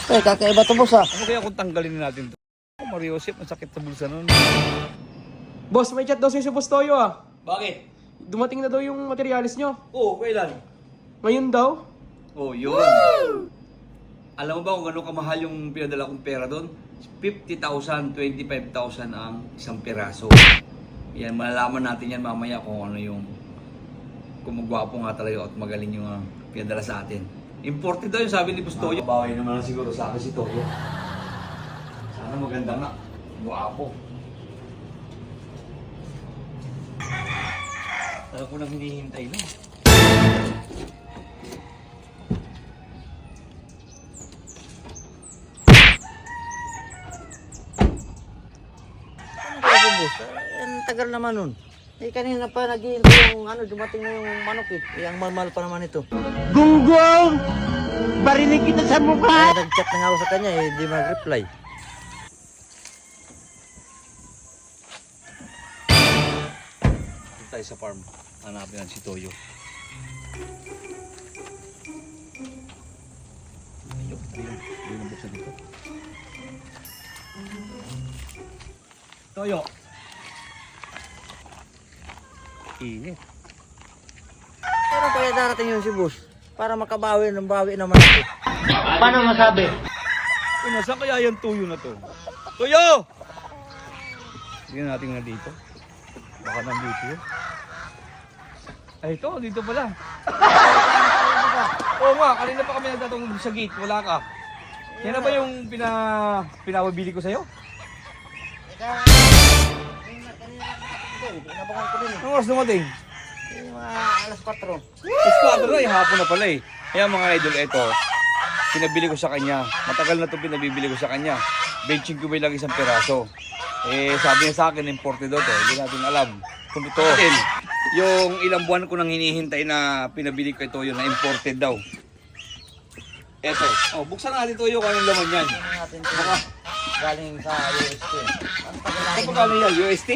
Kakaiba to boss ah. Ano kaya kung tanggalin natin to? Oh, Mario Joseph, ang sakit sa bulsa nun. Boss, may chat daw sa'yo si Boss Toyo ah. Bakit? Dumating na daw yung materialis nyo. Oo, kailan? Ngayon daw? Oh, yun. Alam mo ba kung gano'ng kamahal yung pinadala kong pera doon? 50,000, 25,000 ang isang piraso. Yan, malalaman natin yan mamaya kung ano yung kung magwapo nga talaga at magaling yung pinadala sa atin. Imported daw yung sabi ni Bustoyo. Babawi naman siguro sa akin si Toyo. Sana maganda nga. Gwapo. Alam ko nang hinihintay na. Ano boss? Ang tagal naman nun. Kanina pa naghihintay yung dumating na yung manok eh. Ang malmal pa naman ito. Gunggong! Barinig kita sa mukha! Nag-chat na nga ako sa kanya eh, di mag-reply. Tayo sa farm. Hanapin natin si Toyo. Ayun ang buksan dito. Toyo! Init. Pero kaya darating yun si boss para makabawi ng bawi naman ako. Paano masabi? Nasaan kaya yung Toyo na to? Toyo! Tingnan natin nga dito. Baka nandito yun. Ay, ito. Dito pala. Oo nga, kanina pa kami nagtatong sa gate. Wala ka. Yan na ba yung pinababili ko sa'yo? Inabangan ko din eh. Anong oras dumating? Yung mga alas 4. Esquadro na, hapon na pala eh. Kaya mga idol, ito. Pinabili ko sa kanya. Matagal na ito pinabibili ko sa kanya. Benching ko ba lang isang peraso. Sabi niya sa akin, imported daw to. Hindi natin alam kung totoo. Yung ilang buwan ko nang hinihintay na pinabili ko ito, yun na imported daw. Eto. Oh, buksan natin ito yung anong laman yan. Natin ito. Galing sa UST. Ano pa yan? UST?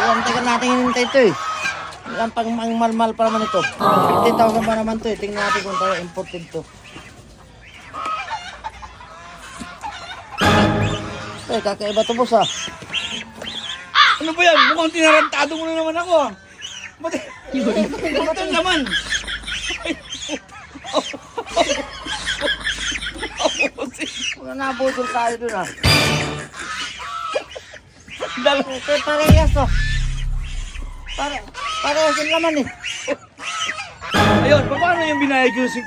Yung tagal natin hinintay ito eh. Ang malmal pa naman ito. 50,000 pa naman ito eh. Tingnan natin kung tayo imported to. Kakaiba to boss ah. Ano ba yan? Mukhang tinarantado mo na naman ako ah. Ba't naman? Wala nabudol tayo dun ah. Dalawa. Parehas to. Parehas yung laman eh. Ayun, paano yung binayag ko